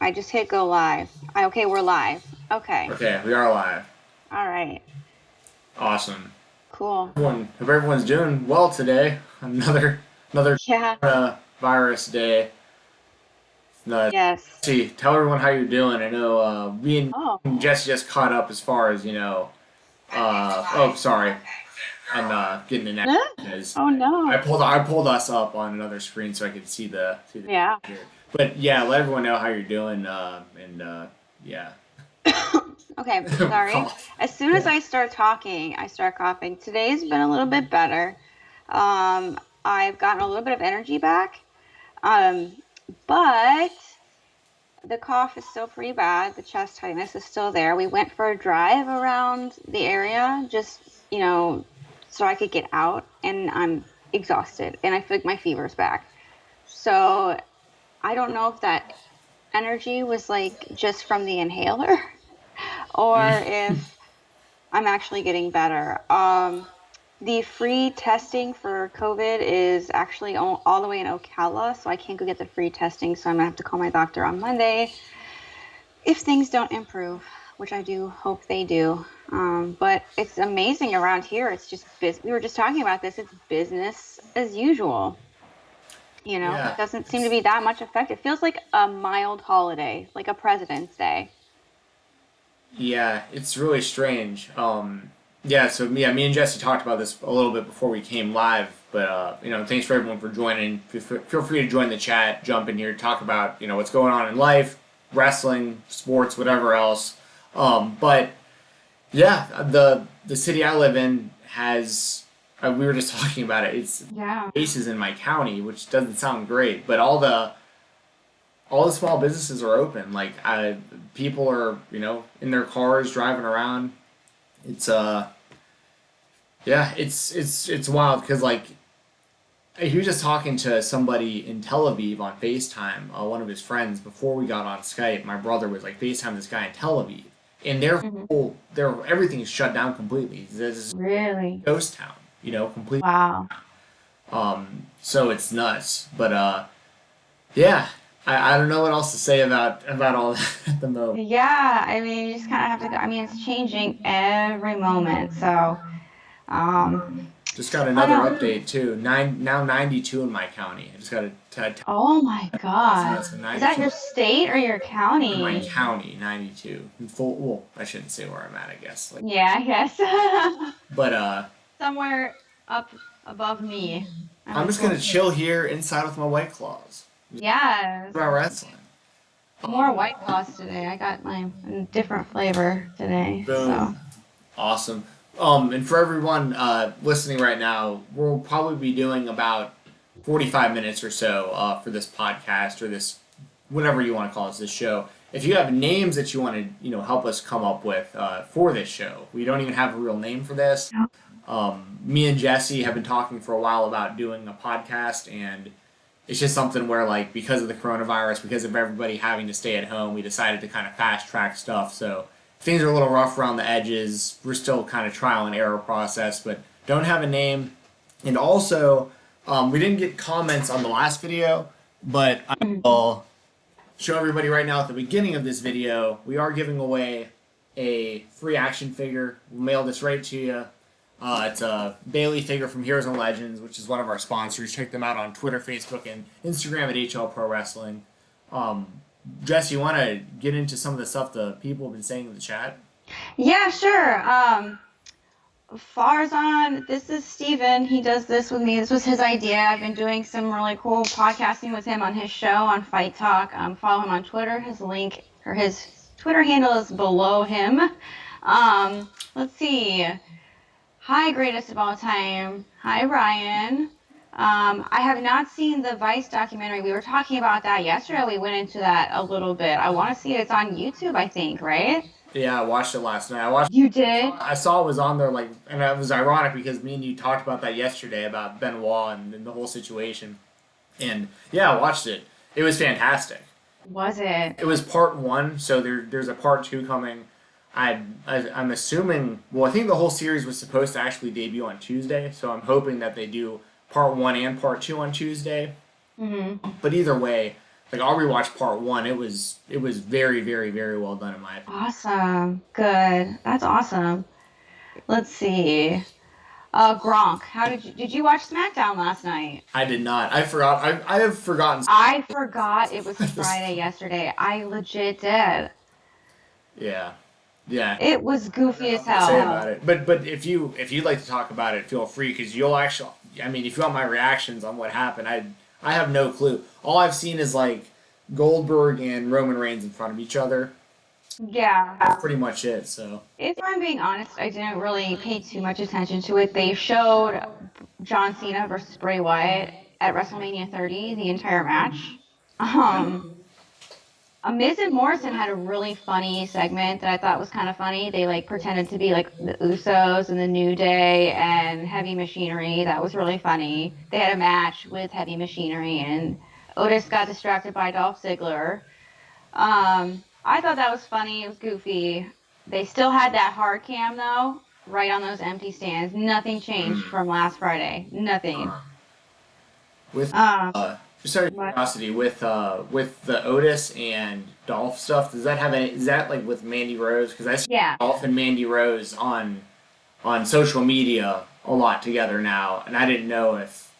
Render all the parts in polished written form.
I just hit go live. Okay, we're live. Okay. Okay, we are live. All right. Awesome. Cool. Hope everyone's doing well today. Another Yeah. virus day. Yes. See, tell everyone how you're doing. I know me Oh. and Jess just caught up as far as oh, sorry, I'm getting an echo because Oh no. I pulled us up on another screen so I could see the Yeah. here. But yeah, let everyone know how you're doing. Yeah. Okay, sorry. As soon as I start talking, I start coughing. Today's been a little bit better. I've gotten a little bit of energy back. But the cough is still pretty bad. The chest tightness is still there. We went for a drive around the area just, so I could get out, and I'm exhausted and I feel like my fever's back. So I don't know if that energy was like just from the inhaler or if I'm actually getting better. The free testing for COVID is actually all the way in Ocala, so I can't go get the free testing. So I'm gonna have to call my doctor on Monday if things don't improve, which I do hope they do. But it's amazing around here. It's just we were just talking about this. It's business as usual. Yeah, It doesn't seem to be that much effect. It feels like a mild holiday, like a President's Day. yeah, it's really strange. Yeah, so me and Jesse talked about this a little bit before we came live, but thanks for everyone for joining. Feel free to join the chat, jump in here, talk about what's going on in life, wrestling, sports, whatever else. But yeah, the city I live in has. We were just talking about it. It's Yeah. cases in my county, which doesn't sound great, but all the small businesses are open. Like people are in their cars driving around. It's yeah, it's wild because like he was just talking to somebody in Tel Aviv on FaceTime, one of his friends before we got on Skype. My brother was like FaceTime this guy in Tel Aviv, and their everything's shut down completely. This is Really? ghost town, completely. Wow. So it's nuts, but yeah, I don't know what else to say about all that at the moment. Yeah, I mean, you just kind of have to go. I mean, it's changing every moment. So, Just got I another don't. update too. 92 in my county. I just got a Oh my God. so Is that 92 your state or your in my county? county. 92 in full. Well, I shouldn't say where I'm at. I guess like, Yeah, I guess. but Somewhere up above me, I I'm would just gonna suppose. chill here inside with my White Claws. Yes. About wrestling. More White Claws today. I got my different flavor today. So. Boom. Awesome. And for everyone listening right now, we'll probably be doing about 45 minutes or so for this podcast or this, whatever you want to call this show. If you have names that you want to, help us come up with for this show, we don't even have a real name for this. Me and Jesse have been talking for a while about doing a podcast, and it's just something where, like, because of the coronavirus, because of everybody having to stay at home, we decided to kind of fast track stuff. So things are a little rough around the edges. We're still kind of trial and error process, but don't have a name. And also, we didn't get comments on the last video, but I will show everybody right now at the beginning of this video, we are giving away a free action figure. We'll mail this right to you. It's a Bailey figure from Heroes and Legends, which is one of our sponsors. Check them out on Twitter, Facebook, and Instagram at HL Pro Wrestling. Jess, you want to get into some of the stuff the people have been saying in the chat? Yeah, sure. Farzan, this is Steven. He does this with me. This was his idea. I've been doing some really cool podcasting with him on his show on Fight Talk. Follow him on Twitter. His link or his Twitter handle is below him. Let's see. Hi, greatest of all time. Hi, Ryan. I have not seen the Vice documentary. We were talking about that yesterday. We went into that a little bit. I want to see it. It's on YouTube, I think, right? Yeah, I watched it last night. I watched. You did? I saw it was on there, like, and it was ironic because me and you talked about that yesterday about Benoit and the whole situation. And yeah, I watched it. It was fantastic. Was it? It was part one, so there's a part two coming. I'm assuming. Well, I think the whole series was supposed to actually debut on Tuesday, so I'm hoping that they do part one and part two on Tuesday. Mm-hmm. But either way, Like I'll rewatch part one. It was very, very, very well done in my opinion. Awesome. Good. That's awesome. Let's see. Gronk, how did you watch SmackDown last night? I did not. I forgot. I have forgotten I forgot it was this. Friday yesterday. I legit did. Yeah, yeah. It was I don't know goofy what as to say hell. about it. But if you'd like to talk about it, feel free because you'll actually. I mean, if you want my reactions on what happened, I have no clue. All I've seen is like Goldberg and Roman Reigns in front of each other. Yeah. That's pretty much it. So If I'm being honest, I didn't really pay too much attention to it. They showed John Cena versus Bray Wyatt at WrestleMania 30, the entire match. Um, Miz and Morrison had a really funny segment that I thought was kind of funny. They like pretended to be like the Usos and the New Day and Heavy Machinery. That was really funny. They had a match with Heavy Machinery and Otis got distracted by Dolph Ziggler. I thought that was funny. It was goofy. They still had that hard cam though, right on those empty stands. Nothing changed mm, from last Friday. Nothing. uh, with Um, just out of what? curiosity, with the Otis and Dolph stuff, does that have any? Is that like with Mandy Rose? Because I see Yeah. Dolph and Mandy Rose on social media a lot together now, and I didn't know if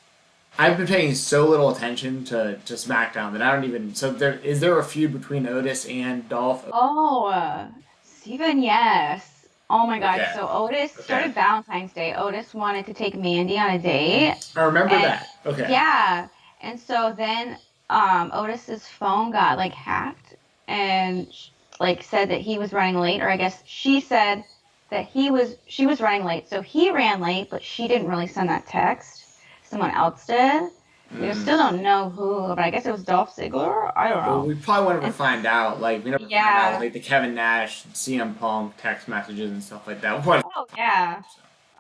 I've been paying so little attention to SmackDown that I don't even. So there a feud between Otis and Dolph? Oh, Steven, yes. Oh my God. Okay, So Otis okay, started Valentine's Day. Otis wanted to take Mandy on a date. I remember And that. Okay, yeah. And so then Otis's phone got like hacked and like said that he was running late, or I guess she said that she was running late. So he ran late, but she didn't really send that text. Someone else did. We mm. still don't know who, but I guess it was Dolph Ziggler. I don't Well, know. we probably won't ever And find out. Like we never found out with yeah. like the Kevin Nash, CM Punk text messages and stuff like that. What? Oh yeah.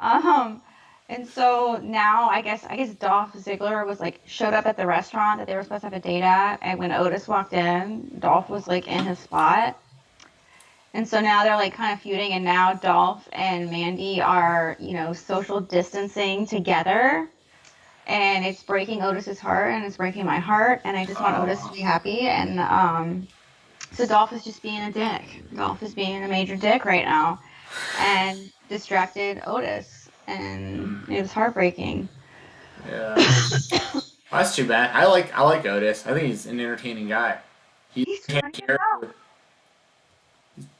Um, and so now I guess Dolph Ziggler was like showed up at the restaurant that they were supposed to have a date at, and when Otis walked in, Dolph was like in his spot. And so now they're like kind of feuding, and now Dolph and Mandy are, social distancing together, and it's breaking Otis's heart, and it's breaking my heart, and I just want Otis to Uh, be happy. And so Dolph is just being a dick. Dolph is being a major dick right now and distracted Otis, and mm, it was heartbreaking. yeah, that's too bad. I like Otis. I think he's an entertaining guy. He's He's a funny as hell. character.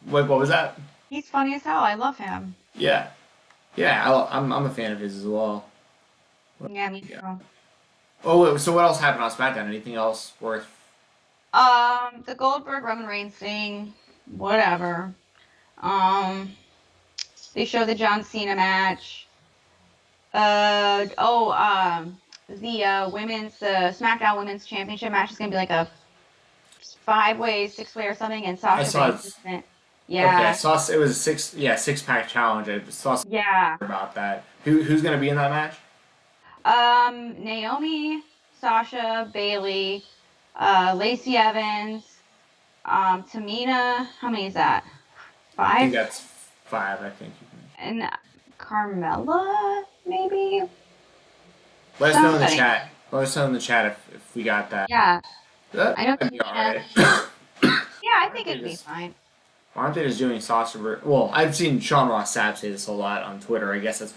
What was that? He's funny as hell. I love him. Yeah, yeah. I'm a fan of his as well. Yeah, me Yeah. too. Oh, wait, so what else happened on SmackDown? Anything else worth? The Goldberg Roman Reigns thing, whatever. Um, they showed the John Cena match. The SmackDown Women's Championship match is gonna be like a 5-way, 6-way, or something, and I Sasha saw Banks it. is in it. Okay, I Yeah, saw it was a six pack challenge. I saw something yeah. about that. Who's gonna be in that match? Naomi, Sasha, Bailey, Lacey Evans, Tamina. How many is that? I think 5? that's five. I think. And Carmella, maybe? Let us know in the Somebody. chat. Let us know in the chat if we got that. Yeah, That I know might be Tamina. alright. Yeah, I aren't think they it'd be just fine. aren't they just doing Sasha? Well, I've seen Sean Ross Sapp say this a lot on Twitter. I guess that's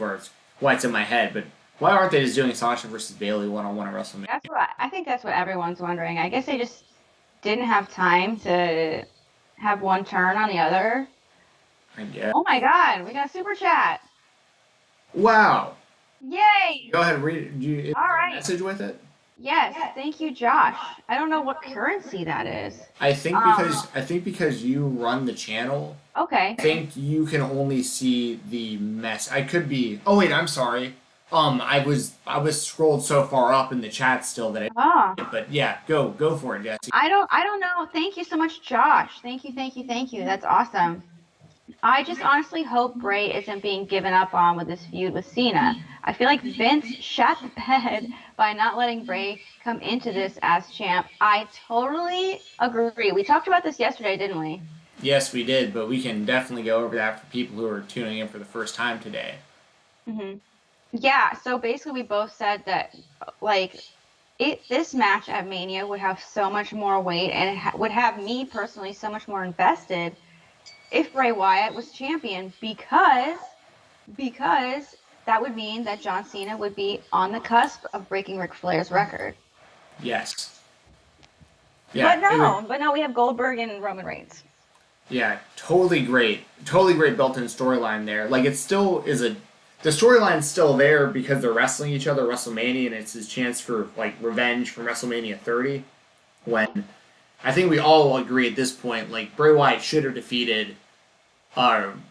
why it's in my head. But why aren't they just doing Sasha versus Bailey 1-on-1 at WrestleMania? I think that's what everyone's wondering. I guess they just didn't have time to have one turn on the other. I guess. Oh my God, we got a super chat. Wow. Yay! Go ahead and read it. Is All there a right. message with it? Yes, thank you, Josh. I don't know what currency that is. I think because you run the channel, I Okay. think you can only see the mess. I could be. Oh wait, I'm sorry. I was scrolled so far up in the chat still that I. Ah, But yeah, go for it, Jesse. I don't know. Thank you so much, Josh. Thank you, thank you, thank you. That's awesome. I just honestly hope Bray isn't being given up on with this feud with Cena. I feel like Vince shot the bed by not letting Bray come into this as champ. I totally agree. We talked about this yesterday, didn't we? Yes, we did, but we can definitely go over that for people who are tuning in for the first time today. Hmm. Yeah, so basically we both said that like this match at Mania would have so much more weight, and it would have me personally so much more invested if Bray Wyatt was champion, because that would mean that John Cena would be on the cusp of breaking Ric Flair's record. Yes. But Yeah, it would. no, we have Goldberg and Roman Reigns. Yeah, totally great. Totally great built-in storyline there. Like, it still is a. The storyline's still there because they're wrestling each other at WrestleMania, and it's his chance for, like, revenge from WrestleMania 30. When I think we all agree at this point, like, Bray Wyatt should have defeated John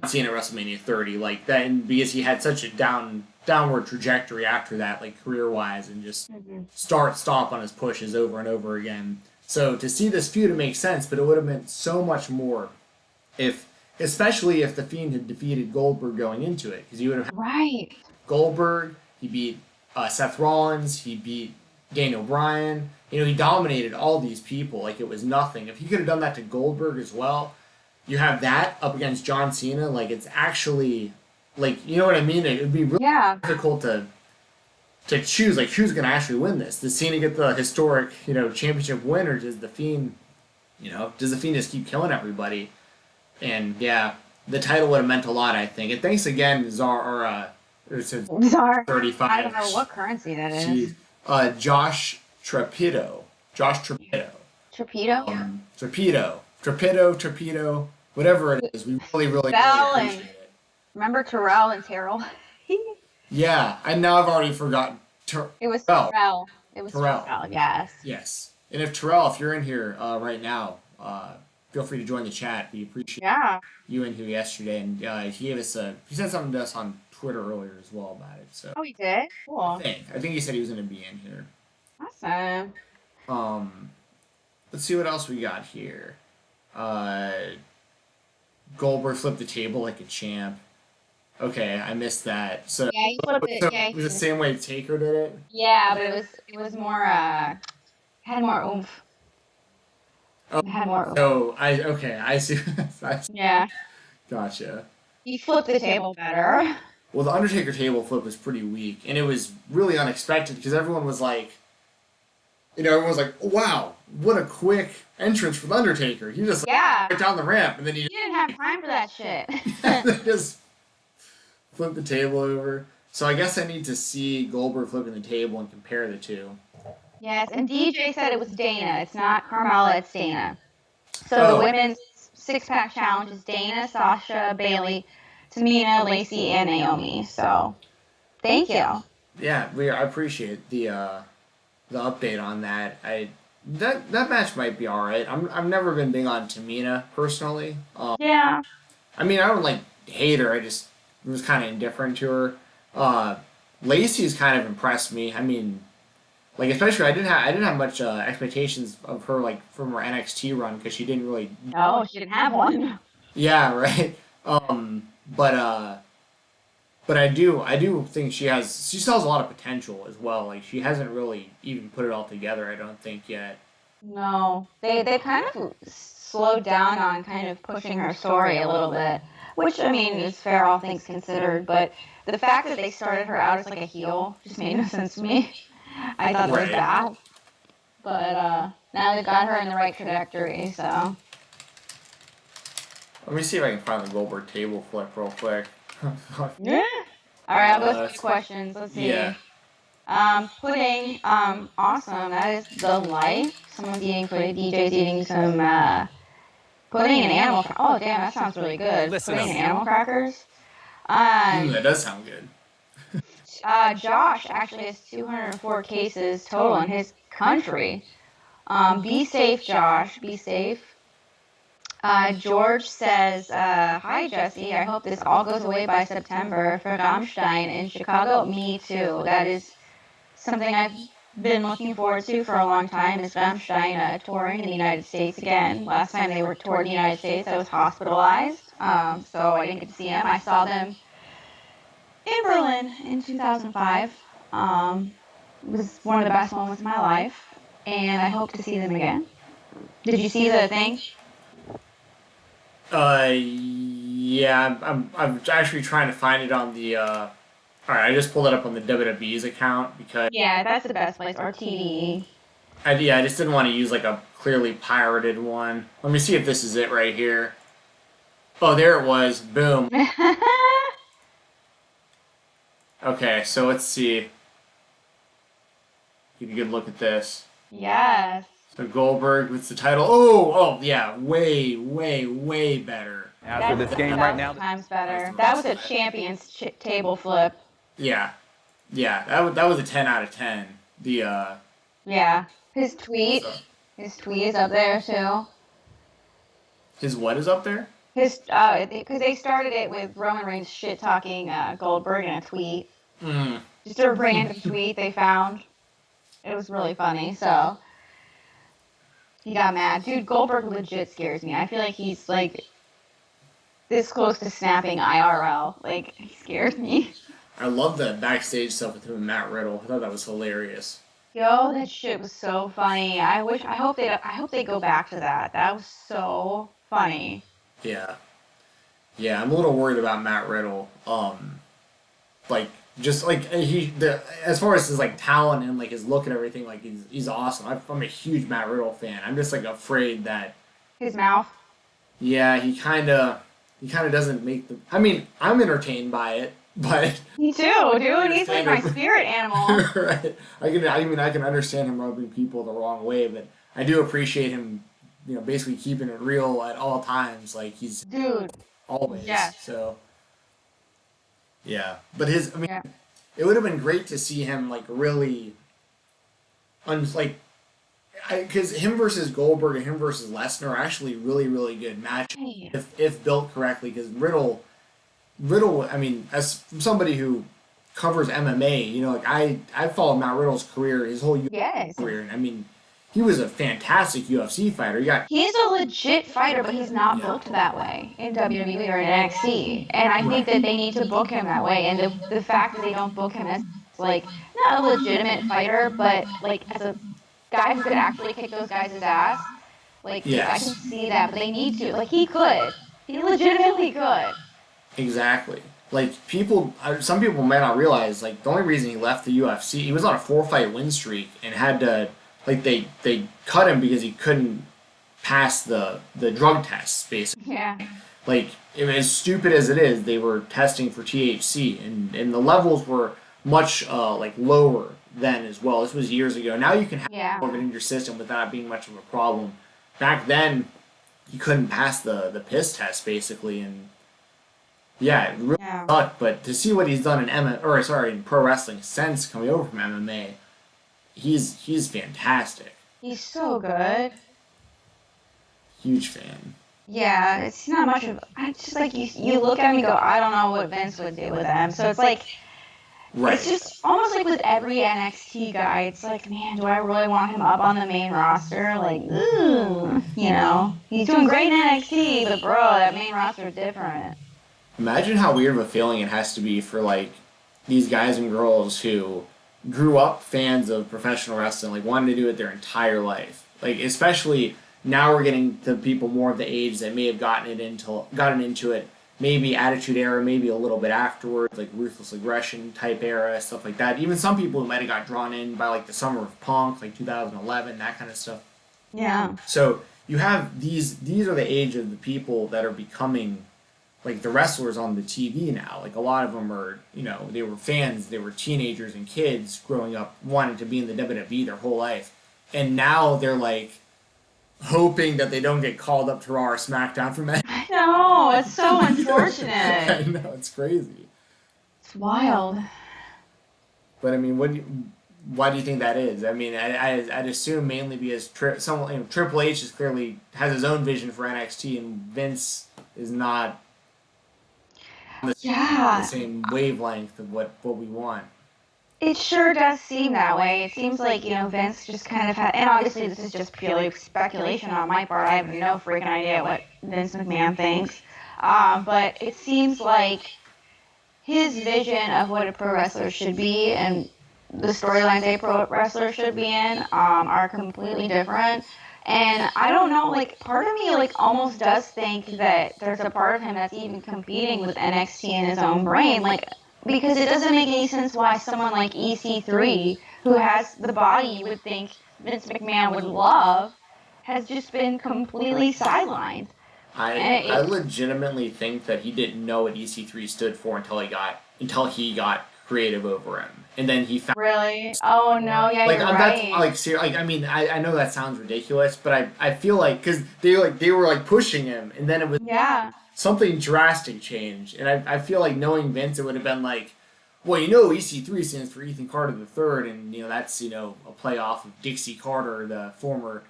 Cena at WrestleMania 30. Like, that, and because he had such a downward trajectory after that, like, career-wise, and just stop on his pushes over and over again. So to see this feud, it makes sense, but it would have meant so much more especially if the Fiend had defeated Goldberg going into it, because he would have Right. Goldberg, he beat Seth Rollins, he beat Daniel Bryan. You know, he dominated all these people like it was nothing. If he could have done that to Goldberg as well, you have that up against John Cena. Like, it's actually, like, you know what I mean? It would be really difficult to choose, like, who's going to actually win this. Does Cena get the historic, championship win, or does the Fiend, does the Fiend just keep killing everybody? And, yeah, the title would have meant a lot, I think. And thanks again, Czar, Czar. 35. I don't know what currency that is. Josh Trapito. Trapito? Trapito, whatever it is. We really, really appreciate it. Remember Terrell and Terrell? Yeah, and now I've already forgotten. It was Terrell. Yes. Yes. And if Terrell, if you're in here right now, feel free to join the chat. We appreciate you in here yesterday, and he said something to us on Twitter earlier as well about it. So. Oh, he did? Cool. I think he said he was going to be in here. Awesome. Let's see what else we got here. Goldberg flipped the table like a champ. Okay, I missed that. So yeah, he flipped it. It was the same way Taker did it. Yeah, but it was more had more oomph. Oh, had more oomph. So I see. Yeah. Gotcha. He flipped the table better. Well, the Undertaker table flip was pretty weak, and it was really unexpected because everyone was like, wow, what a quick entrance for the Undertaker. He just right down the ramp, and then he didn't have time for that shit. just flip the table over. So I guess I need to see Goldberg flipping the table and compare the two. Yes, and DJ said it was Dana. It's not Carmella, it's Dana. So the women's six-pack challenge is Dana, Sasha, Bayley, Tamina, Lacey, and Naomi. So thank you. Yeah, I appreciate the update on that. That match might be all right. I've never been big on Tamina personally. Yeah. I mean, I don't hate her. I just was kind of indifferent to her. Lacey's kind of impressed me. I mean, especially I didn't have much expectations of her from her NXT run because she didn't really. No, she didn't have one. Yeah, right. But I do think she still has a lot of potential as well. Like, she hasn't really even put it all together, I don't think, yet. No. They kind of slowed down on kind of pushing her story a little bit, which, I mean, is fair, all things considered, but the fact that they started her out as a heel just made no sense to me. I thought it was bad. But now they've got her in the right trajectory, so. Let me see if I can find the Goldberg table flip real quick. Yeah. All right, I'll go through questions. Let's see. Yeah. Pudding. Awesome. That is the life. Someone's eating pudding. DJ's eating some pudding and animal. Oh, damn, that sounds really good. Pudding and animal crackers. That does sound good. Josh actually has 204 cases total in his country. Be safe, Josh. Be safe. George says, hi, Jessi. I hope this all goes away by September for Rammstein in Chicago. Me too. That is something I've been looking forward to for a long time, is Rammstein touring in the United States again. Last time they were toured in the United States, I was hospitalized, so I didn't get to see them. I saw them in Berlin in 2005. It was one of the best moments of my life, and I hope to see them again. Did you see the thing? Yeah, I'm actually trying to find it on the All right, I just pulled it up on the WWE's account because Yeah, that's the best place. Or TV. I just didn't want to use like a clearly pirated one. Let me see if this is it right here. Oh, there it was. Boom. Okay, so let's see. Get a good look at this. Yes. So Goldberg, what's the title? Oh, yeah, way better. After this game right now, Times better. That was a champions table flip. Yeah, that was a 10 out of 10. The Yeah. His tweet. His tweet is up there too. his what is up there? His because they started it with Roman Reigns shit talking Goldberg in a tweet. Mm. Just a random tweet they found. It was really funny. So he got mad. Dude, Goldberg legit scares me. I feel like he's like this close to snapping IRL. Like he scares me. I love the backstage stuff with him and Matt Riddle. I thought that was hilarious. Yo, that shit was so funny. I hope they go back to that. That was so funny. Yeah, I'm a little worried about Matt Riddle. Like just like as far as his like talent and like his look and everything, like he's awesome. I'm a huge Matt Riddle fan. I'm just like afraid that His mouth. yeah, he kind of doesn't make the. I mean, I'm entertained by it, but Me too, dude. He's like my spirit animal. right. I can understand him rubbing people the wrong way, but I do appreciate him, basically keeping it real at all times. Like he's Dude. always. Yes. So yeah, but Yeah. it would have been great to see him like really, because him versus Goldberg and him versus Lesnar are actually really good matches Hey. if built correctly. Because Riddle, I mean, as from somebody who covers MMA, like I followed Matt Riddle's career, his whole UFC Yes. career, and I mean, he was a fantastic UFC fighter. He's a legit fighter, but he's not booked that way in WWE or in NXT. And I think that they need to book him that way. And the fact that they don't book him as like not a legitimate fighter, but like as a guy who could actually kick those guys' ass, like Yes. I can see that. But they need to. Like he could. He legitimately could. Exactly. Like some people might not realize, like the only reason he left the UFC, he was on a 4-fight win streak and had to, like they cut him because he couldn't pass the drug tests, basically. Yeah. Like as stupid as it is, they were testing for THC and the levels were much like lower then as well. This was years ago. Now you can have more of it in your system without it being much of a problem. Back then, he couldn't pass the piss test basically, and yeah, it really sucked. But to see what he's done in pro wrestling since coming over from MMA, he's fantastic. He's so good. Huge fan. Yeah, it's not much of. I just like you look at me and go, I don't know what Vince would do with them. So it's like, Right. it's just almost like with every NXT guy. It's like, man, do I really want him up on the main roster? Like, ooh, he's doing great in NXT, but bro, that main roster is different. Imagine how weird of a feeling it has to be for like these guys and girls who grew up fans of professional wrestling, like wanted to do it their entire life. Like especially now we're getting to people more of the age that may have gotten into it, maybe Attitude Era, maybe a little bit afterwards, like Ruthless Aggression type era, stuff like that. Even some people who might have got drawn in by like the Summer of Punk, like 2011, that kind of stuff. Yeah. So you have these are the age of the people that are becoming like the wrestlers on the TV now. Like a lot of them are, they were fans, they were teenagers and kids growing up wanting to be in the WWE their whole life. And now they're like hoping that they don't get called up to Raw or SmackDown from that. I know, it's so I unfortunate. know, it's crazy. It's wild. But I mean, why do you think that is? I mean, I'd assume mainly because Triple H has his own vision for NXT, and Vince is not on the same wavelength of what we want. It sure does seem that way. It seems like, Vince just kind of had, and obviously this is just purely speculation on my part. I have no freaking idea what Vince McMahon thinks. But it seems like his vision of what a pro wrestler should be and the storylines a pro wrestler should be in are completely different. And I don't know, like, part of me, like, almost does think that there's a part of him that's even competing with NXT in his own brain. Like, because it doesn't make any sense why someone like EC3, who has the body you would think Vince McMahon would love, has just been completely sidelined. I legitimately think that he didn't know what EC3 stood for until he got creative over him, and then he found. Really? Oh no, yeah, Like you're that's right. like like I mean I know that sounds ridiculous, but I feel like because they were like pushing him, and then it was Yeah. something drastic changed, and I feel like knowing Vince, it would have been like, well, you know, EC3 stands for Ethan Carter the Third, and that's a play off of Dixie Carter, the former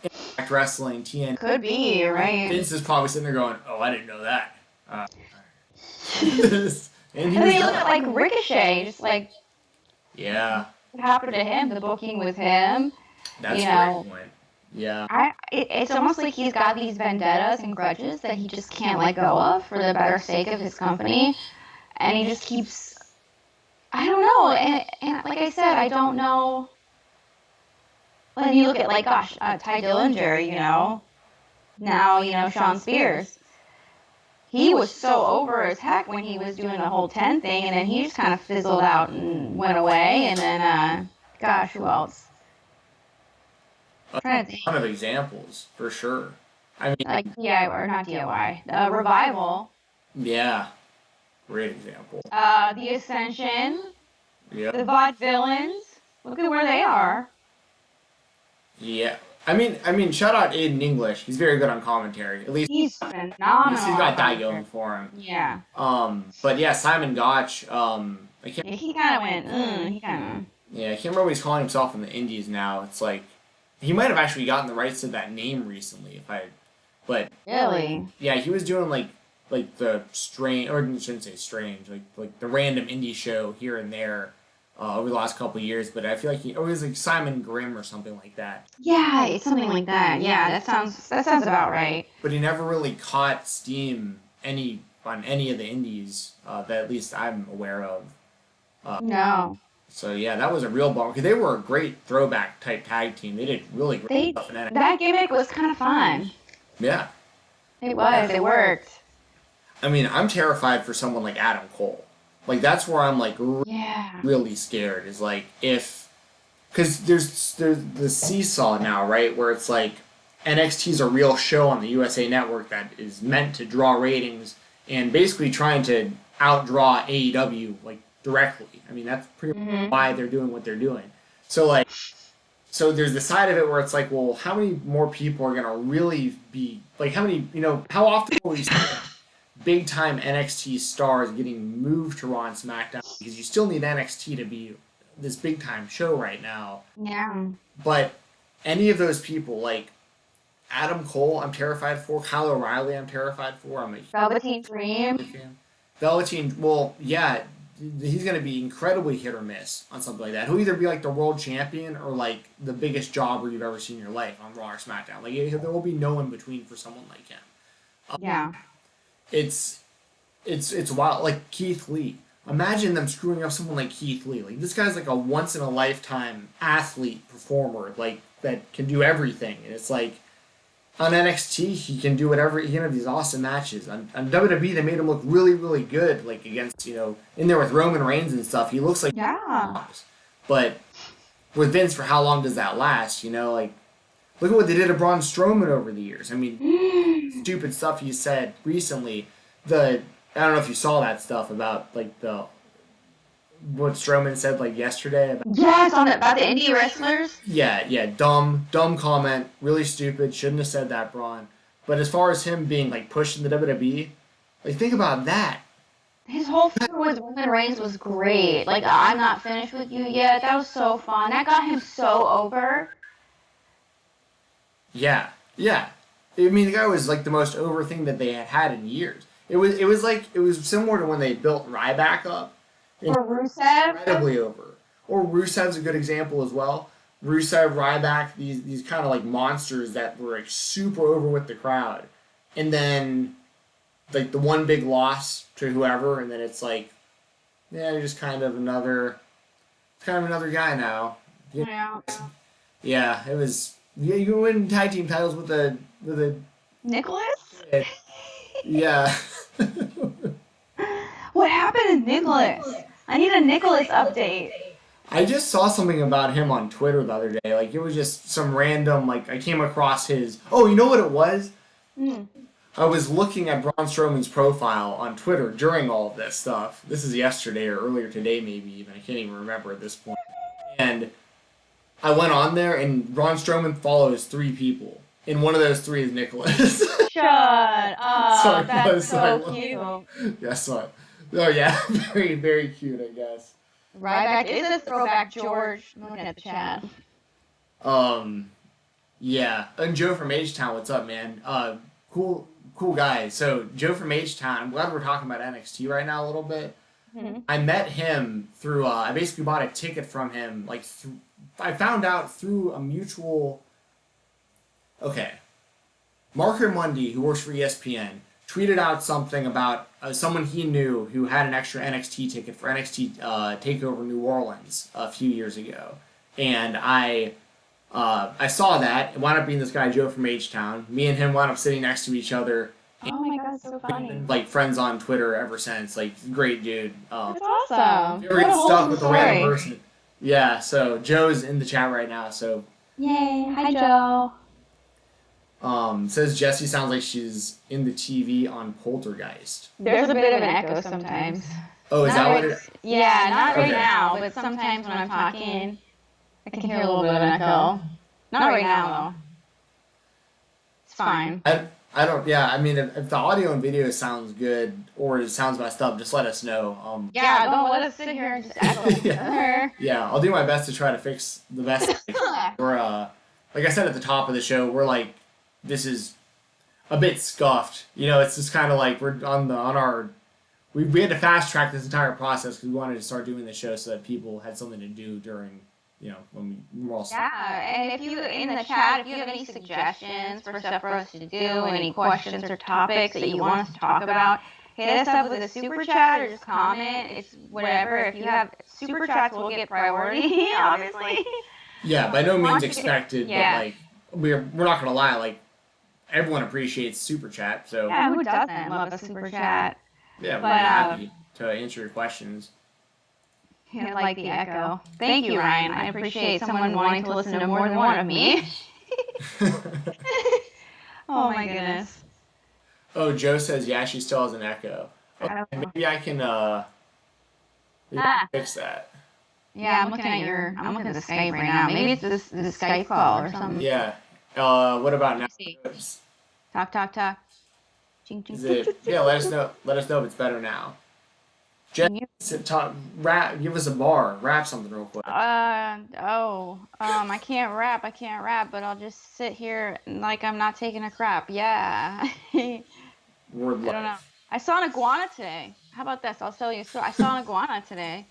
Impact Wrestling TN. Could be, you're right. Vince is probably sitting there going, "Oh, I didn't know that," and he And then was you look at like done. Ricochet, just like Yeah, what happened to him, the booking with him, that's you a great know. point. Yeah. It's almost like he's got these vendettas and grudges that he just can't let go of for the better sake of his company, and he just keeps. I don't know, and like I said, I don't know. When you look at like, gosh, Ty Dillinger, now Sean Spears, he was so over as heck when he was doing the whole 10 thing, and then he just kind of fizzled out and went away, and then gosh, who else? A I'm trying to ton think. of examples for sure. I mean, Like DIY or not DIY, Revival, yeah, great example. the Ascension, Yeah, the Vaudevillains. Look at where they are. yeah. I mean, shout out Aiden English. He's very good on commentary. He's At least phenomenal he's on got that commentary. going for him. Yeah. But yeah, Simon Gotch. I can't. Yeah, he kind of went. He kind of. Yeah, I can't remember what he's calling himself in the Indies now. It's like he might have actually gotten the rights to that name recently. But Really? yeah, he was doing like the strange, or I shouldn't say strange, like the random indie show here and there over the last couple of years. But I feel like it was like Simon Grimm or something like that. Yeah, it's something like that. Yeah, that sounds about right. But he never really caught steam on any of the indies that at least I'm aware of. Uh, No, so yeah, that was a real bummer because they were a great throwback type tag team. They did really great they stuff in NXT. that gimmick was kind of fun. Yeah, It was. It worked. I mean, I'm terrified for someone like Adam Cole. Like that's where I'm like Yeah. really scared. Is like if because there's the seesaw now, right? Where it's like NXT's a real show on the USA Network that is meant to draw ratings and basically trying to outdraw AEW like directly. I mean, that's pretty much Mhm. why they're doing what they're doing. So like, so there's the side of it where it's like, well, how many more people are gonna really be like, how many, how often will we see big time NXT stars getting moved to Raw and SmackDown because you still need NXT to be this big time show right now. Yeah. But any of those people, like Adam Cole, I'm terrified for. Kyle O'Reilly, I'm terrified for. I'm a Velveteen Dream. huge fan. Velveteen, well, yeah, he's going to be incredibly hit or miss on something like that. He'll either be like the world champion or like the biggest jobber you've ever seen in your life on Raw or SmackDown. Like there will be no in between for someone like him. Yeah. It's it's wild. Like Keith Lee. Imagine them screwing up someone like Keith Lee. Like this guy's like a once in a lifetime athlete performer, like that can do everything. And it's like on NXT he can do whatever. He can have these awesome matches. On WWE they made him look really really good, like against in there with Roman Reigns and stuff. He looks like Yeah. but with Vince, for how long does that last? Like look at what they did to Braun Strowman over the years. I mean, stupid stuff he said recently. I don't know if you saw that stuff about like the what Strowman said like yesterday about Yes, on about the indie wrestlers. yeah dumb comment, really stupid, shouldn't have said that, Braun. But as far as him being like pushed in the WWE, like think about that. His whole feud with Roman Reigns was great. Like, I'm not finished with you yet. That was so fun. That got him so over. Yeah. I mean, the guy was like the most over thing that they had had in years. It was similar to when they built Ryback up. Or Rusev. Incredibly over. Or Rusev's a good example as well. Rusev, Ryback, these kind of like monsters that were like super over with the crowd, and then like the one big loss to whoever, and then it's like, yeah, you're just kind of another guy now. Yeah. Yeah, it was. Yeah, you win tag team titles with a Nicholas? yeah. Well, What happened to Nicholas? I need a Nicholas update. I just saw something about him on Twitter the other day. Like, it was just some random, like, I came across his. Oh, you know what it was? Mm. I was looking at Braun Strowman's profile on Twitter during all of this stuff. This is yesterday or earlier today, maybe even. I can't even remember at this point. And I went on there, and Braun Strowman follows 3 people. And one of those 3 is Nicholas. Shut up. That's so cute. Yes, what? Oh, yeah. Very, very cute, I guess. Ryback is a throwback, George. I'm looking at the chat. Yeah. And Joe from H-Town, what's up, man? Cool guy. So, Joe from H-Town, I'm glad we're talking about NXT right now a little bit. Mm-hmm. I met him through, I basically bought a ticket from him, like, I found out through a mutual. Okay. Marker Mundy, who works for ESPN, tweeted out something about someone he knew who had an extra NXT ticket for NXT Takeover New Orleans a few years ago, and I saw that. It wound up being this guy Joe from H-Town. Me and him wound up sitting next to each other. Oh my god, so funny. Been, like, friends on Twitter ever since. Like, great dude. That's awesome. Never get stuck with a random person. Yeah. So Joe's in the chat right now. So. Yay! Hi, Joe. Says Jessi sounds like she's in the TV on Poltergeist. There's a bit of an echo sometimes. Oh, is that what it is? Yeah, not right now, but sometimes when I'm talking, I can hear a little bit of an echo. Not right now, though. It's fine. I don't, yeah, I mean, if the audio and video sounds good or it sounds messed up, just let us know. Yeah, don't let us sit here and just echo each other. Yeah, I'll do my best to try to fix the best. We're, like I said at the top of the show, we're like, this is a bit scuffed. You know, it's just kind of like we're on our. We had to fast track this entire process because we wanted to start doing the show so that people had something to do during, you know, when we were all. Yeah, and if you in the chat, if you have any suggestions for stuff for us to do, any questions or topics that you want us to talk about, hit us up with a super chat or just comment. It's whatever. If you have super chats, we'll get priority, obviously. Yeah, by no means expected, but like we're not gonna lie, like everyone appreciates super chat, so yeah, who doesn't love a super chat? Yeah, we're happy to answer your questions. Yeah, like the echo. Thank you, Ryan. I appreciate someone wanting to listen to more than one of me. Oh my goodness. Oh, Joe says yeah, she still has an echo. Okay, maybe I can fix that. Yeah, I'm looking at the Skype right now. Maybe it's the Skype call or something. Yeah. What about now? Talk. Ching, ching, yeah, let us know if it's better now. Jen, give us a bar. Rap something real quick. I can't rap, but I'll just sit here like I'm not taking a crap. Yeah. I don't know. I saw an iguana today. How about this? I'll tell you. So I saw an iguana today.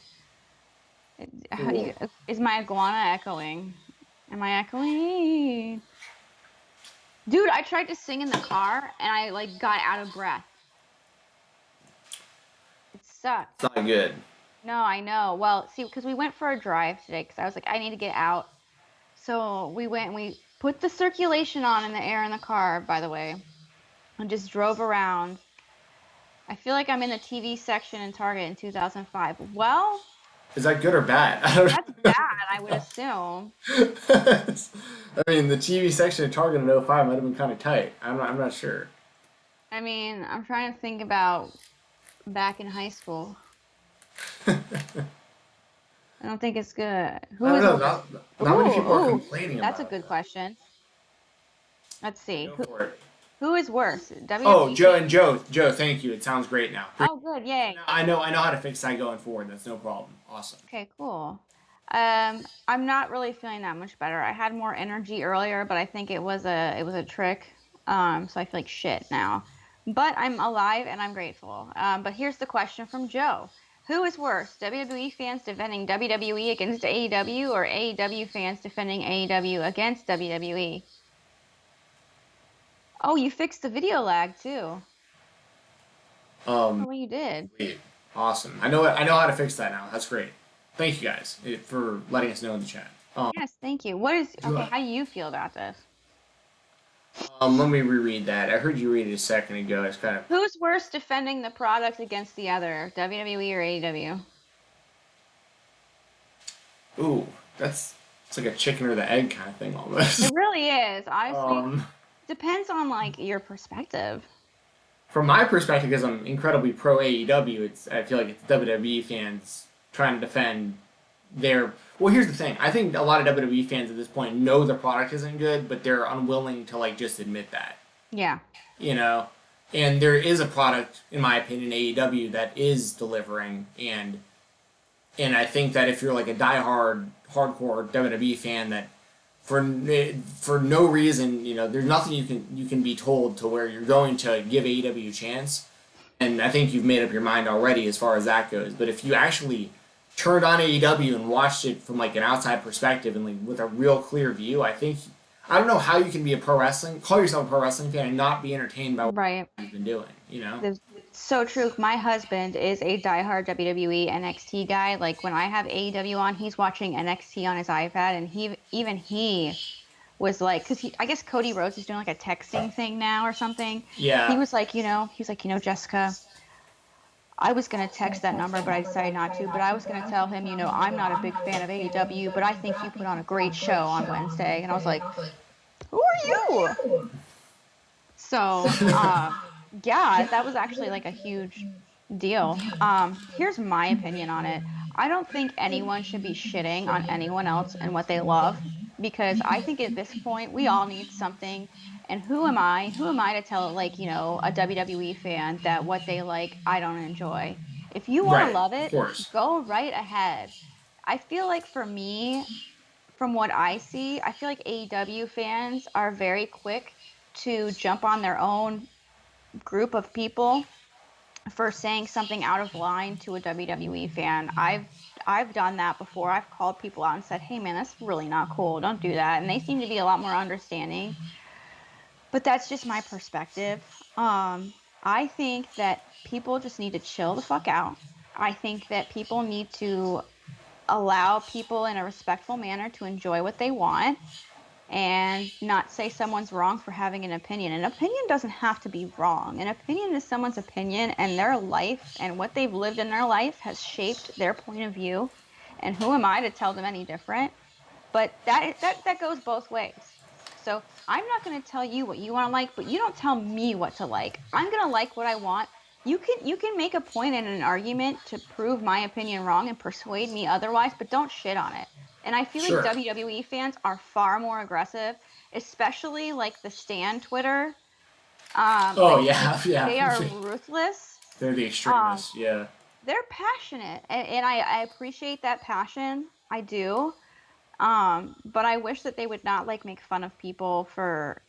Is my iguana echoing? Am I echoing? Dude, I tried to sing in the car and I like got out of breath. It sucked. It's not good. No, I know. Well, see, because we went for a drive today because I was like, I need to get out. So we went and we put the circulation on in the air in the car, by the way, and just drove around. I feel like I'm in the TV section in Target in 2005. Well, is that good or bad? That's bad, I would assume. I mean, the TV section at Target in 05 might have been kind of tight. I'm not sure. I mean, I'm trying to think about back in high school. I don't think it's good. I don't know. Not many people are complaining about it. That's a good question. Let's see. Who is worse? Oh, Joe, thank you. It sounds great now. Oh, good, yay. I know how to fix that going forward. That's no problem. Awesome. Okay, cool. I'm not really feeling that much better. I had more energy earlier, but I think it was a trick. So I feel like shit now. But I'm alive and I'm grateful. But here's the question from Joe. Who is worse, WWE fans defending WWE against AEW or AEW fans defending AEW against WWE? Oh, you fixed the video lag too. Oh, you did. Sweet. Awesome. I know how to fix that now. That's great. Thank you guys for letting us know in the chat. Yes, thank you. How do you feel about this? Let me reread that. I heard you read it a second ago. It's kind of Who's worse defending the product against the other, WWE or AEW? ooh, that's it's like a chicken or the egg kind of thing almost. It really is. Honestly, Um, depends on like your perspective. from my perspective, because I'm incredibly pro AEW, I feel like it's WWE fans trying to defend their. Well, here's the thing. I think a lot of WWE fans at this point know the product isn't good, but they're unwilling to like just admit that. Yeah. You know, and there is a product, in my opinion, AEW that is delivering, and I think that if you're like a diehard, hardcore WWE fan, that for for no reason, there's nothing you can be told to where you're going to give AEW a chance. And I think you've made up your mind already as far as that goes. But if you actually turned on AEW and watched it from like an outside perspective and like with a real clear view, I don't know how you can be call yourself a pro wrestling fan and not be entertained by what Right. you've been doing. You know? That's so true. My husband is a diehard WWE NXT guy. Like when I have AEW on, he's watching NXT on his iPad, and he was like, because I guess Cody Rhodes is doing like a texting thing now or something. He Yeah. was like, Jessica, I was gonna text that number, but I decided not to. But I was gonna tell him, I'm not a big fan of AEW, but I think you put on a great show on Wednesday. And I was like, who are you? So, yeah, that was actually like a huge deal. Here's my opinion on it. I don't think anyone should be shitting on anyone else and what they love because I think at this point we all need something. And who am I? Who am I to tell like, a WWE fan that what they like I don't enjoy? If you want to Right. love Of it, course. go right ahead. I feel like for me, from what I see, I feel like AEW fans are very quick to jump on their own group of people for saying something out of line to a WWE fan. I've done that before. I've called people out and said, "Hey man, that's really not cool. Don't do that." And they seem to be a lot more understanding. But that's just my perspective. I think that people just need to chill the fuck out. I think that people need to allow people in a respectful manner to enjoy what they want and not say someone's wrong for having an opinion. An opinion doesn't have to be wrong. An opinion is someone's opinion, and their life and what they've lived in their life has shaped their point of view. And who am I to tell them any different? But that goes both ways. So I'm not going to tell you what you want to like, but you don't tell me what to like. I'm going to like what I want. You can make a point in an argument to prove my opinion wrong and persuade me otherwise, but don't shit on it. And I feel like Sure. WWE fans are far more aggressive, especially like the Stan Twitter. Oh I feel like yeah, yeah. they are ruthless. They're the Um, extremists. Yeah. they're passionate, and I appreciate that passion. I do. But I wish that they would not like make fun of people for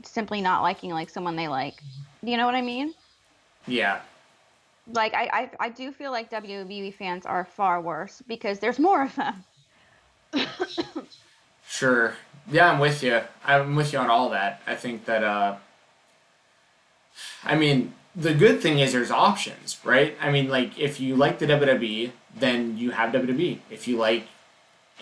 simply not liking like someone they like. Do you know what I mean? Yeah. Like I do feel like WWE fans are far worse because there's more of them. Sure. Yeah, I'm with you. I'm with you on all that. I think that I mean, the good thing is there's options, right? I mean, like if you like the WWE, then you have WWE. If you like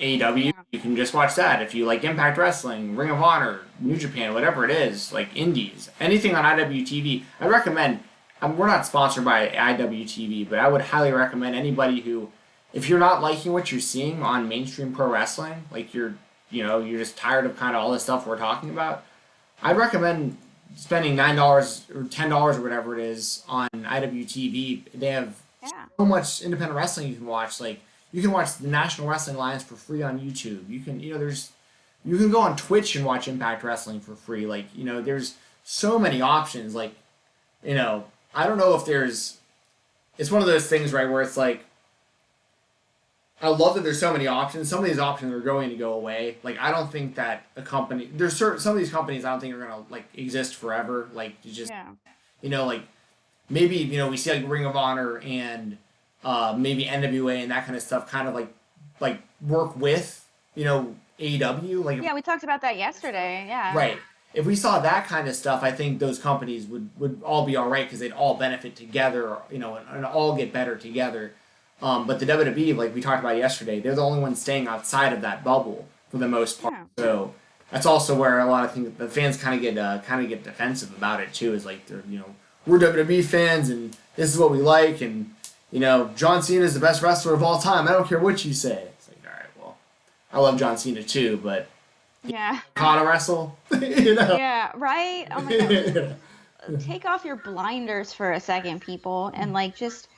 AEW, Yeah. you can just watch that. If you like Impact Wrestling, Ring of Honor, New Japan, whatever it is, like Indies, anything on IWTV, I recommend. We're not sponsored by IWTV, but I would highly recommend anybody who, if you're not liking what you're seeing on mainstream pro wrestling, like you're just tired of kind of all the stuff we're talking about, I'd recommend spending $9 or $10 or whatever it is on IWTV. They have Yeah. so much independent wrestling you can watch. Like you can watch the National Wrestling Alliance for free on YouTube. You can go on Twitch and watch Impact Wrestling for free. Like there's so many options. Like you know, I don't know if there's. It's one of those things, right, where it's like I love that there's so many options. Some of these options are going to go away. Like I don't think that a company some of these companies I don't think are gonna like exist forever. Like you just Yeah. like maybe we see like Ring of Honor and maybe NWA and that kind of stuff kind of like work with AEW like Yeah, we talked about that yesterday. Yeah. right. If we saw that kind of stuff, I think those companies would all be all right because they'd all benefit together, and all get better together. But the WWE, like we talked about yesterday, they're the only ones staying outside of that bubble for the most part. Yeah. So that's also where a lot of things the fans kind of get defensive about it too. Is like they're we're WWE fans and this is what we like and John Cena is the best wrestler of all time. I don't care what you say. It's like all right, well, I love John Cena too, but Yeah. how to wrestle, you know. Yeah, right? Oh my God. Just take off your blinders for a second, people, and like just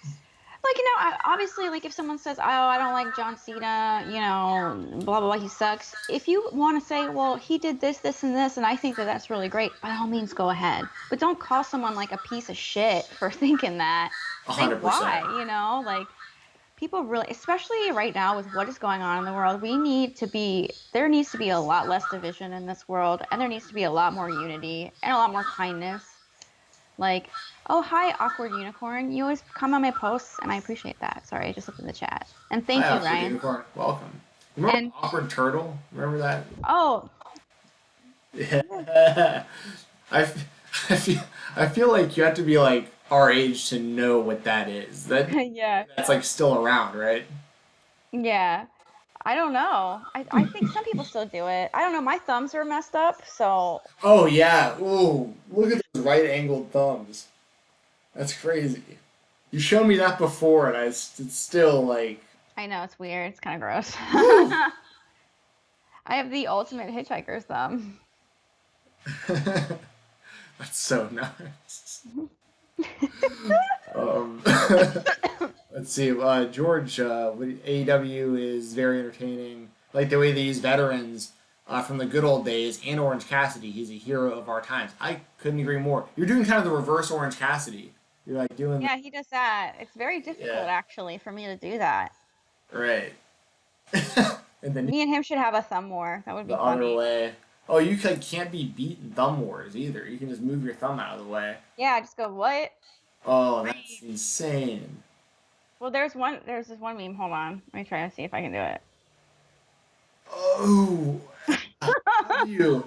like obviously like if someone says, "Oh, I don't like John Cena, blah blah blah, he sucks." If you want to say, "Well, he did this, this, and this, and I think that that's really great," by all means, go ahead. But don't call someone like a piece of shit for thinking that. Say 100%. why, like people really, especially right now with what is going on in the world, there needs to be a lot less division in this world, and there needs to be a lot more unity and a lot more kindness. Like, oh, hi, awkward unicorn. You always come on my posts, and I appreciate that. Sorry, I just looked in the chat. And thank Hi, you, Awkward Ryan. Unicorn. Welcome. Remember And, Awkward Turtle? Remember that? oh, Yeah. I, f- I feel like you have to be like our age to know what that is. yeah, That's like still around, right? yeah. I don't know. I think some people still do it. I don't know. My thumbs are messed up, so Oh yeah. Ooh, look at those right angled thumbs. That's crazy. You showed me that before, and it's still like, I know it's weird. It's kind of gross. woo. I have the ultimate hitchhiker's thumb. That's so nice. Um, let's see. George, AEW is very entertaining. Like the way they use veterans from the good old days, and Orange Cassidy. He's a hero of our times. I couldn't agree more. You're doing kind of the reverse Orange Cassidy. You're like doing, Yeah, he does that. It's very yeah, difficult, actually, for me to do that. right. And then Me and him should have a thumb war. That would the be other funny. way. Oh, you can't be beaten thumb wars either. You can just move your thumb out of the way. Yeah, just go, what? Oh, that's Freeze. insane. Well, there's this one meme. Hold on. Let me try to see if I can do it. Oh, how do you?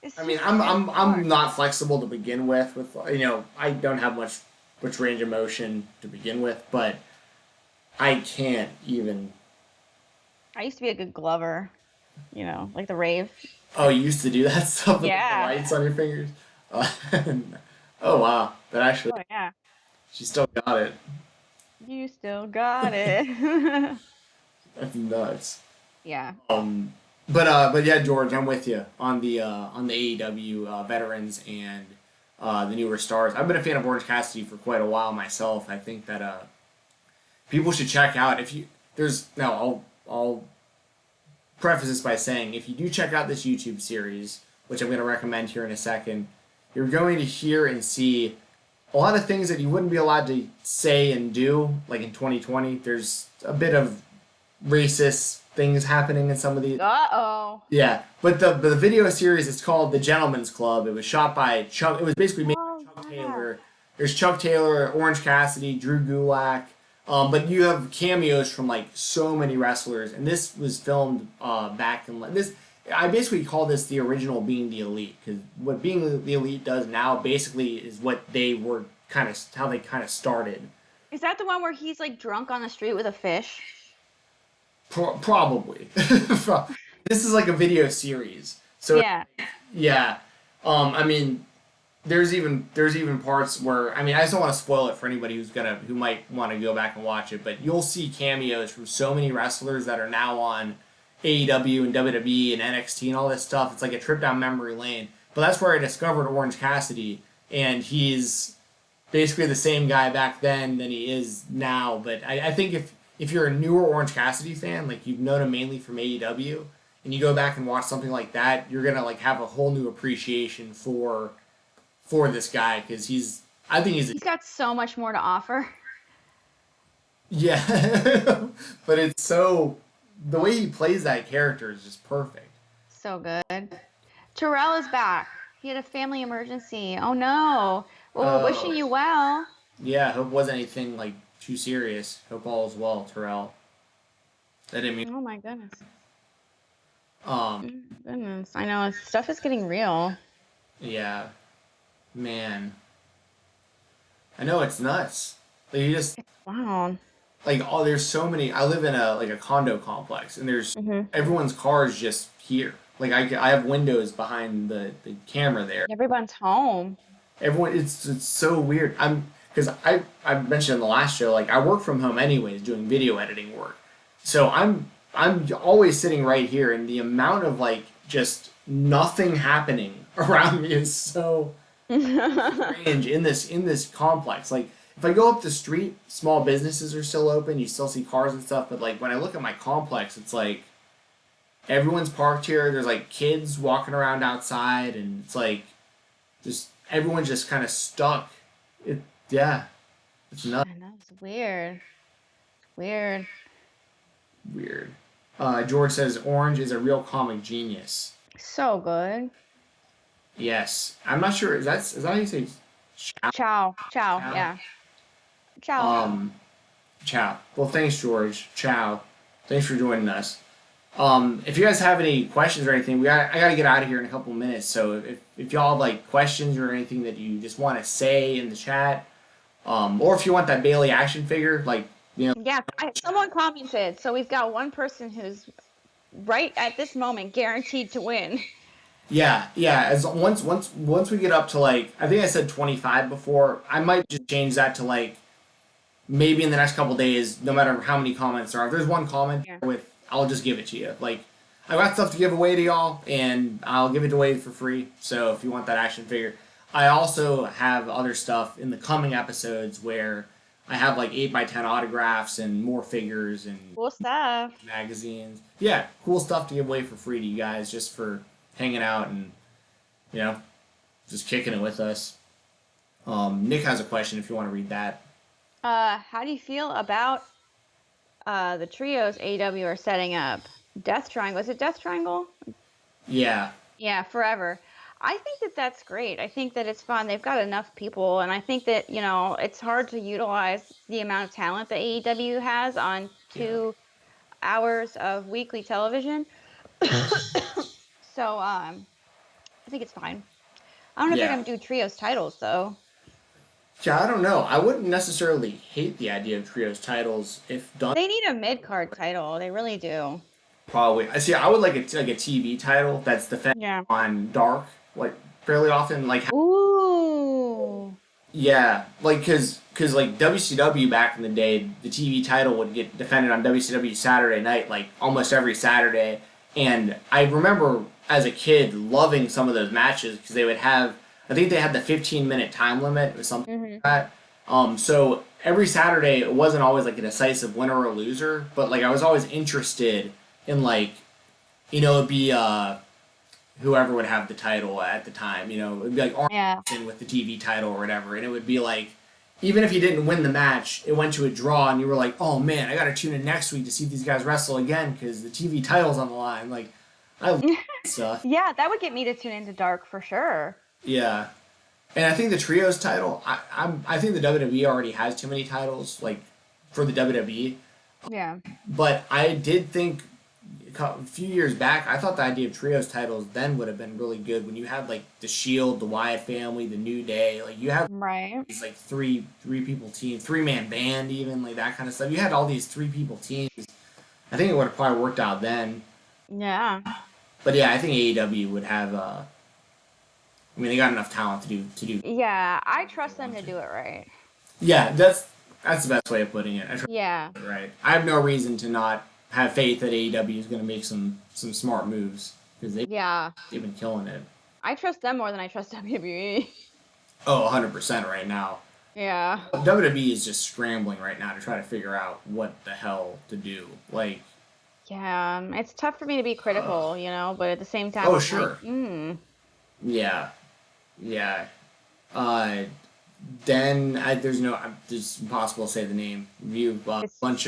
It's I mean, just, it's I'm hard. not flexible to begin with. I don't have much range of motion to begin with, but I can't even. I used to be a good glover, like the rave. Oh, you used to do that stuff with like, the Yeah. lights on your fingers. Uh, oh wow, that actually Oh, yeah. she still got it. You still got it. That's nuts. Yeah. Um, but yeah, George, I'm with you on the AEW veterans and the newer stars. I've been a fan of Orange Cassidy for quite a while myself. I think that people should check out if you there's no I'll preface this by saying if you do check out this YouTube series, which I'm going to recommend here in a second, you're going to hear and see a lot of things that you wouldn't be allowed to say and do, like in 2020. There's a bit of racist things happening in some of these. Uh-oh. Yeah, but the video series is called The Gentleman's Club. It was shot by Chuck. It was basically made Oh, by Chuck yeah. Taylor. There's Chuck Taylor, Orange Cassidy, Drew Gulak. But you have cameos from like so many wrestlers, and this was filmed back in this. I basically call this the original Being the Elite because what Being the Elite does now basically is what they were kind of how they kind of started. Is that the one where he's like drunk on the street with a fish? Probably. This is like a video series, so Yeah. yeah. I mean, there's even parts where I mean I just don't want to spoil it for anybody who might want to go back and watch it, but you'll see cameos from so many wrestlers that are now on AEW and WWE and NXT and all this stuff. It's like a trip down memory lane. But that's where I discovered Orange Cassidy, and he's basically the same guy back then than he is now. But I think if you're a newer Orange Cassidy fan, like you've known him mainly from AEW, and you go back and watch something like that, you're gonna like have a whole new appreciation for this guy because I think he's He's got so much more to offer. yeah, but it's so the way he plays that character is just perfect. So good. Terrell is back. He had a family emergency. Oh no. Well, we're wishing Oh you well. yeah, hope it wasn't anything like too serious. Hope all is well, Terrell. That didn't mean Oh my goodness. um Goodness. I know stuff is getting real. yeah, man. I know it's nuts. Like you just Wow. like there's so many. I live in a condo complex, and there's Hmm. everyone's car is just here. Like I have windows behind the camera there. Everyone's home. Everyone, it's so weird. Because I mentioned in the last show, like I work from home anyways, doing video editing work. So I'm always sitting right here, and the amount of like just nothing happening around me is so strange in this complex. Like if I go up the street, small businesses are still open. You still see cars and stuff, but like when I look at my complex, it's like everyone's parked here. There's like kids walking around outside, and it's like just everyone's just kind of stuck. It yeah, it's nuts. And that's weird. Weird. Weird. George says Orange is a real comic genius. So good. Yes, I'm not sure. Is that how you say? Chow? Ciao. Ciao. Chow. Yeah. Ciao. Um, Chow. Well, thanks, George. Chow. Thanks for joining us. If you guys have any questions or anything, I gotta get out of here in a couple minutes. So if y'all have like questions or anything that you just want to say in the chat, or if you want that Bailey action figure, like Yeah. Someone commented. So we've got one person who's right at this moment guaranteed to win. yeah. As once we get up to like I think I said 25 before, I might just change that to like maybe in the next couple days, no matter how many comments there are. If there's one comment Yeah. with, I'll just give it to you. Like I got stuff to give away to y'all, and I'll give it away for free. So if you want that action figure, I also have other stuff in the coming episodes where I have like 8x10 autographs and more figures and Cool stuff. magazines. Yeah, cool stuff to give away for free to you guys just for hanging out and you know just kicking it with us. Nick has a question if you want to read that. How do you feel about the trios AEW are setting up? Death Triangle. Is it Death Triangle? Yeah, Yeah, forever. I think that that's great. I think that it's fun. They've got enough people, and I think that, it's hard to utilize the amount of talent that AEW has on yeah, 2 hours of weekly television. So, I think it's fine. I don't know if they're yeah. gonna do trios titles though. Yeah, I don't know. I wouldn't necessarily hate the idea of trios titles if done. They need a mid-card title. They really do. Probably. I see. I would like a TV title that's defended Yeah. on Dark like fairly often. Like Ooh. yeah, like because like WCW back in the day, the TV title would get defended on WCW Saturday Night like almost every Saturday, and I remember as a kid loving some of those matches because they would have. I think they had the 15-minute time limit or something like Mhm. that. So every Saturday it wasn't always like a decisive winner or loser, but like I was always interested in like it'd be whoever would have the title at the time. It'd be like Yeah. Arn with the TV title or whatever, and it would be like even if you didn't win the match, it went to a draw, and you were like, oh man, I gotta tune in next week to see if these guys wrestle again because the TV title's on the line. Like I love that stuff. Yeah, that would get me to tune into Dark for sure. Yeah. And I think the trios title, I think the WWE already has too many titles, like for the WWE. Yeah. But I did think a few years back, I thought the idea of trios titles then would have been really good when you had like the Shield, the Wyatt family, the New Day, like you have Right. these like three people team, 3-man band, even like that kind of stuff. You had all these 3 people teams. I think it would have probably worked out then. Yeah. But yeah, I think AEW would have. I mean, they got enough talent to do. Yeah, I trust them to do it right. Yeah, that's the best way of putting it. I trust Yeah. it, right. I have no reason to not have faith that AEW is going to make some smart moves because Yeah. they've been killing it. I trust them more than I trust WWE. Oh, 100% right now. Yeah. WWE is just scrambling right now to try to figure out what the hell to do. Like, Yeah. It's tough for me to be critical, but at the same time, oh I'm sure, like, yeah, yeah. Uh, then there's impossible to say the name. Review a It's bunch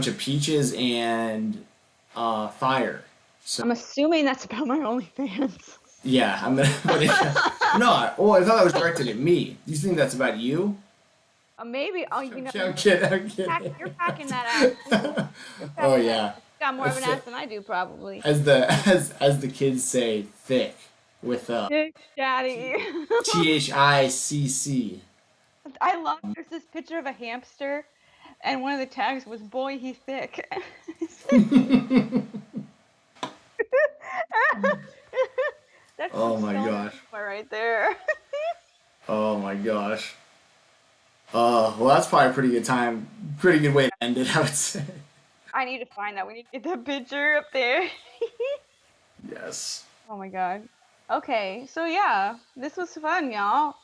of peaches and fire. So I'm assuming that's about my OnlyFans. yeah, I'm gonna. No, I thought that was directed at me. Do you think that's about you? Maybe. Oh, I'm kidding. I'm kidding. you're packing that ass. You're packing Oh that yeah. ass. You got more of an ass than I do, probably. As the kids say, thick with Dick Daddy. THICC. I love. There's this picture of a hamster, and one of the tags was "Boy, he thick." That's some Oh my stoner gosh. humor right there. Oh my gosh. Well, that's probably a pretty good time. Pretty good way to end it, I would say. I need to find that. We need to get that picture up there. Yes. Oh my God. Okay, so yeah, this was fun, y'all.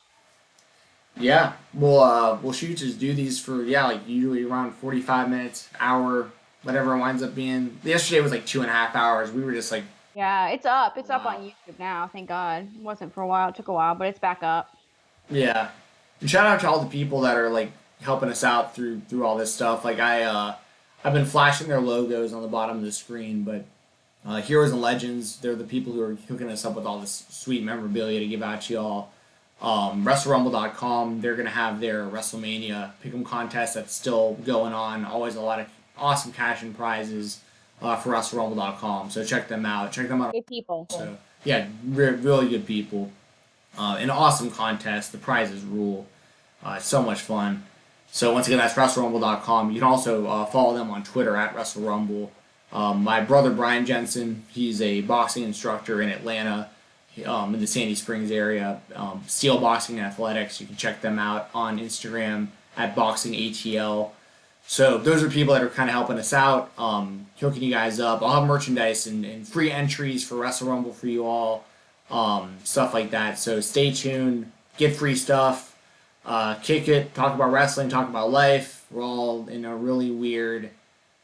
Yeah. We'll shoot. Just do these for like usually around 45 minutes, hour, whatever it winds up being. Yesterday was like 2.5 hours. We were just like, Yeah, it's up. It's up on wow. YouTube now, thank God. It wasn't for a while. It took a while, but it's back up. Yeah. And shout out to all the people that are like helping us out through all this stuff. Like I've been flashing their logos on the bottom of the screen, but Heroes and Legends, they're the people who are hooking us up with all this sweet memorabilia to give out to y'all. WrestleRumble.com, they're going to have their WrestleMania Pick'em contest that's still going on. Always a lot of awesome cash and prizes for WrestleRumble.com. So check them out. Check them out. Good people. So, yeah, really good people. An awesome contest. The prizes rule. It's so much fun. So once again, that's WrestleRumble.com. You can also follow them on Twitter at WrestleRumble. My brother Brian Jensen, he's a boxing instructor in Atlanta, in the Sandy Springs area. Steel Boxing and Athletics. You can check them out on Instagram at BoxingATL. So those are people that are kind of helping us out, hooking you guys up. I'll have merchandise and free entries for Wrestle Rumble for you all, stuff like that. So stay tuned, get free stuff, kick it, talk about wrestling, talk about life. We're all in a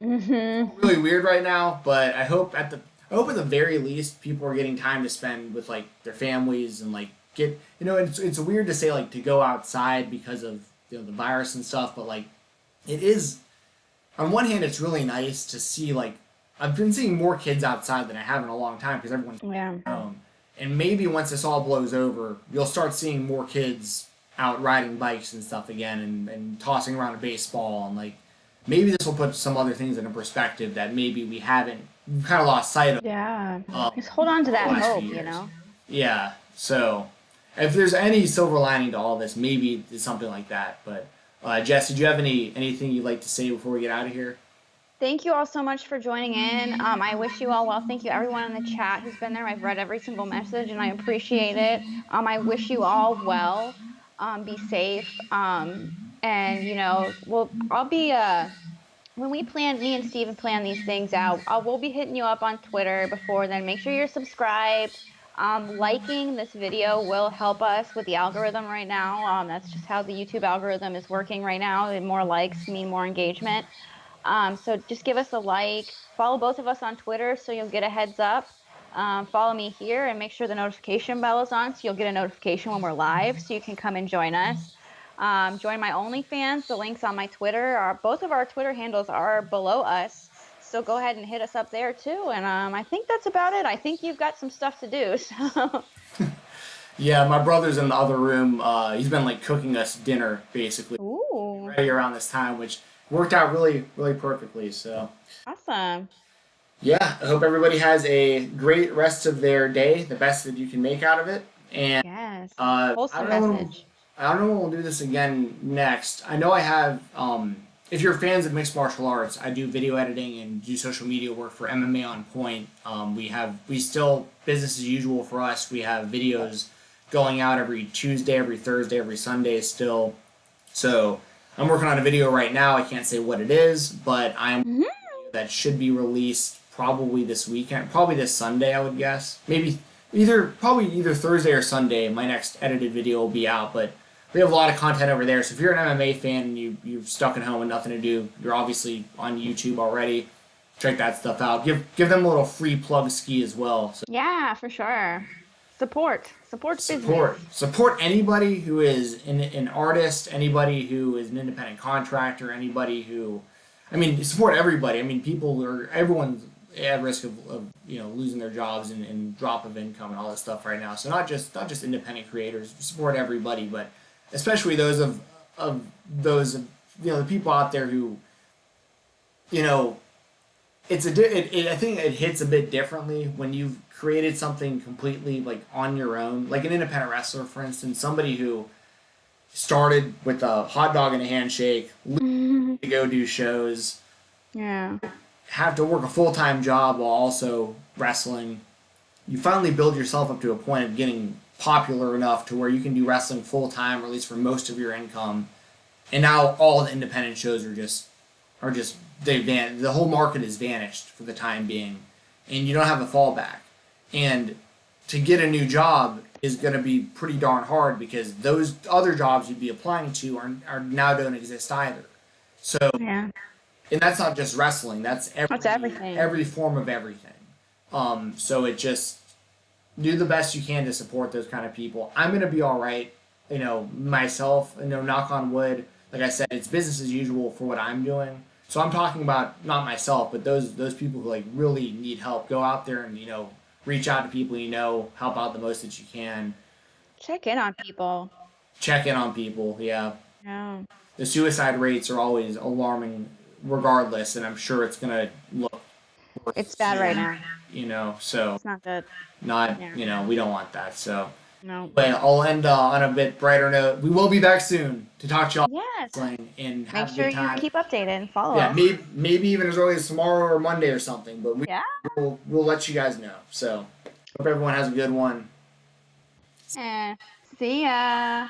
Mm-hmm. really weird right now. But I hope at the very least people are getting time to spend with like their families and like get it's weird to say like to go outside because of the virus and stuff, but like it is on one hand it's really nice to see like I've been seeing more kids outside than I have in a long time because everyone's Yeah. home. And maybe once this all blows over, you'll start seeing more kids out riding bikes and stuff again and tossing around a baseball and like maybe this will put some other things into perspective that maybe we've kind of lost sight of Yeah. Just hold on to the that last few hope, you years. know? Yeah. So if there's any silver lining to all this, maybe it's something like that. But Jess, did you have anything you'd like to say before we get out of here? Thank you all so much for joining in. I wish you all well. Thank you everyone in the chat who's been there. I've read every single message and I appreciate it. I wish you all well. Be safe. And I'll be when me and Steven plan these things out, we'll be hitting you up on Twitter before then. Make sure you're subscribed. Liking this video will help us with the algorithm right now. That's just how the YouTube algorithm is working right now. The more likes mean more engagement. So just give us a like. Follow both of us on Twitter so you'll get a heads up. Follow me here and make sure the notification bell is on so you'll get a notification when we're live so you can come and join us. Join my OnlyFans. The links on my Twitter are both of our Twitter handles are below us. So go ahead and hit us up there too. And I think that's about it. I think you've got some stuff to do. So Yeah, my brother's in the other room. He's been like cooking us dinner basically ooh, right around this time, which worked out really perfectly. So awesome. yeah, I hope everybody has a great rest of their day, the best that you can make out of it. And Yes. I Wholesome don't know when message. I don't know when we'll do this again next. I know I have. If you're fans of mixed martial arts, I do video editing and do social media work for MMA on Point. We still business as usual for us. We have videos going out every Tuesday, every Thursday, every Sunday still. So I'm working on a video right now. I can't say what it is, but I'm Mhm. that should be released probably this weekend, probably this Sunday, I would guess. Maybe probably either Thursday or Sunday. My next edited video will be out, but we have a lot of content over there. So if you're an MMA fan and you're stuck at home with nothing to do, you're obviously on YouTube already. Check that stuff out. Give them a little free plug ski as well. So Yeah, for sure. Support business. support anybody who is an artist, anybody who is an independent contractor, anybody who, I mean, support everybody. I mean, everyone's at risk of losing their jobs and drop of income and all this stuff right now. So not just independent creators, support everybody, but especially those of those the people out there who you know I think it hits a bit differently when you've created something completely like on your own, like an independent wrestler, for instance, somebody who started with a hot dog and a handshake, to go do shows, Yeah. have to work a full time job while also wrestling, you finally build yourself up to a point of getting popular enough to where you can do wrestling full time, or at least for most of your income. And now all the independent shows are just the whole market is vanished for the time being, and you don't have a fallback. And to get a new job is going to be pretty darn hard because those other jobs you'd be applying to are now don't exist either. So, Yeah. and that's not just wrestling. That's That's every everything. every form of everything. So it just do the best you can to support those kind of people. I'm gonna be all right, myself. Knock on wood. Like I said, it's business as usual for what I'm doing. So I'm talking about not myself, but those people who like really need help. Go out there and reach out to people help out the most that you can. Check in on people. Check in on people. Yeah, Yeah. the suicide rates are always alarming, regardless, and I'm sure it's gonna look worse It's bad right soon. now. So It's not good. not Yeah. we don't want that. So. No. But I'll end on a bit brighter note. We will be back soon to talk to y'all Yes. wrestling and Make have a sure good you time. keep updated and follow Yeah, us. maybe even as early as tomorrow or Monday or something. But Yeah. we'll let you guys know. So hope everyone has a good one. Eh. See ya.